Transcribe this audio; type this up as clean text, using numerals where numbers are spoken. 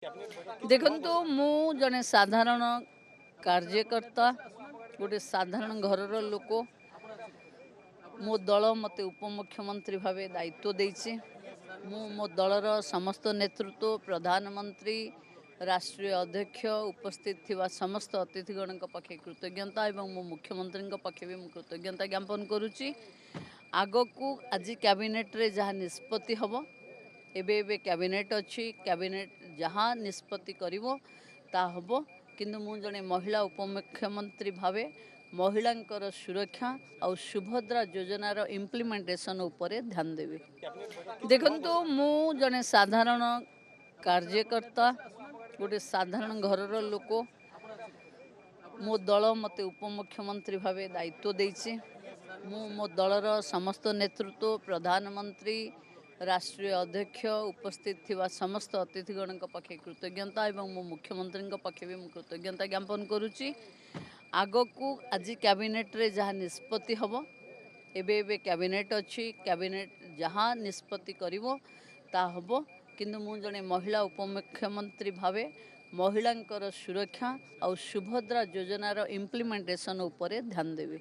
ଦେଖନ୍ତୁ ମୁଁ ଜଣେ ସାଧାରଣ କାର୍ଯ୍ୟକର୍ତ୍ତା ଗୋଟେ ସାଧାରଣ ଘରର ଲୋକ। ମୋ ଦଳ ମୋତେ ଉପମୁଖ୍ୟମନ୍ତ୍ରୀ ଭାବେ ଦାୟିତ୍ୱ ଦେଇଛି। ମୁଁ ମୋ ଦଳର ସମସ୍ତ ନେତୃତ୍ୱ, ପ୍ରଧାନମନ୍ତ୍ରୀ, ରାଷ୍ଟ୍ରୀୟ ଅଧ୍ୟକ୍ଷ, ଉପସ୍ଥିତ ଥିବା ସମସ୍ତ ଅତିଥିଗଣଙ୍କ ପକ୍ଷେ କୃତଜ୍ଞତା ଏବଂ ମୋ ମୁଖ୍ୟମନ୍ତ୍ରୀଙ୍କ ପକ୍ଷେ ବି ମୁଁ କୃତଜ୍ଞତା ଜ୍ଞାପନ କରୁଛି। ଆଗକୁ ଆଜି କ୍ୟାବିନେଟ୍ରେ ଯାହା ନିଷ୍ପତ୍ତି ହେବ, ଏବେ କ୍ୟାବିନେଟ୍ ଅଛି, କ୍ୟାବିନେଟ୍ ଯାହା ନିଷ୍ପତ୍ତି କରିବ ତା ହେବ। କିନ୍ତୁ ମୁଁ ଜଣେ ମହିଳା ଉପମୁଖ୍ୟମନ୍ତ୍ରୀ ଭାବେ ମହିଳାଙ୍କର ସୁରକ୍ଷା ଆଉ ସୁଭଦ୍ରା ଯୋଜନାର ଇମ୍ପ୍ଲିମେଣ୍ଟେସନ୍ ଉପରେ ଧ୍ୟାନ ଦେବି। ଦେଖନ୍ତୁ ମୁଁ ଜଣେ ସାଧାରଣ କାର୍ଯ୍ୟକର୍ତ୍ତା ଗୋଟେ ସାଧାରଣ ଘରର ଲୋକ। ମୋ ଦଳ ମୋତେ ଉପମୁଖ୍ୟମନ୍ତ୍ରୀ ଭାବେ ଦାୟିତ୍ୱ ଦେଇଛି। ମୁଁ ମୋ ଦଳର ସମସ୍ତ ନେତୃତ୍ୱ, ପ୍ରଧାନମନ୍ତ୍ରୀ, ରାଷ୍ଟ୍ରୀୟ ଅଧ୍ୟକ୍ଷ, ଉପସ୍ଥିତ ଥିବା ସମସ୍ତ ଅତିଥିଗଣଙ୍କ ପକ୍ଷେ କୃତଜ୍ଞତା ଏବଂ ମୋ ମୁଖ୍ୟମନ୍ତ୍ରୀଙ୍କ ପକ୍ଷେ ବି ମୁଁ କୃତଜ୍ଞତା ଜ୍ଞାପନ କରୁଛି। ଆଗକୁ ଆଜି କ୍ୟାବିନେଟ୍ରେ ଯାହା ନିଷ୍ପତ୍ତି ହେବ, ଏବେ କ୍ୟାବିନେଟ୍ ଅଛି, କ୍ୟାବିନେଟ୍ ଯାହା ନିଷ୍ପତ୍ତି କରିବ ତା ହେବ। କିନ୍ତୁ ମୁଁ ଜଣେ ମହିଳା ଉପମୁଖ୍ୟମନ୍ତ୍ରୀ ଭାବେ ମହିଳାଙ୍କର ସୁରକ୍ଷା ଆଉ ସୁଭଦ୍ରା ଯୋଜନାର ଇମ୍ପ୍ଲିମେଣ୍ଟେସନ୍ ଉପରେ ଧ୍ୟାନ ଦେବି।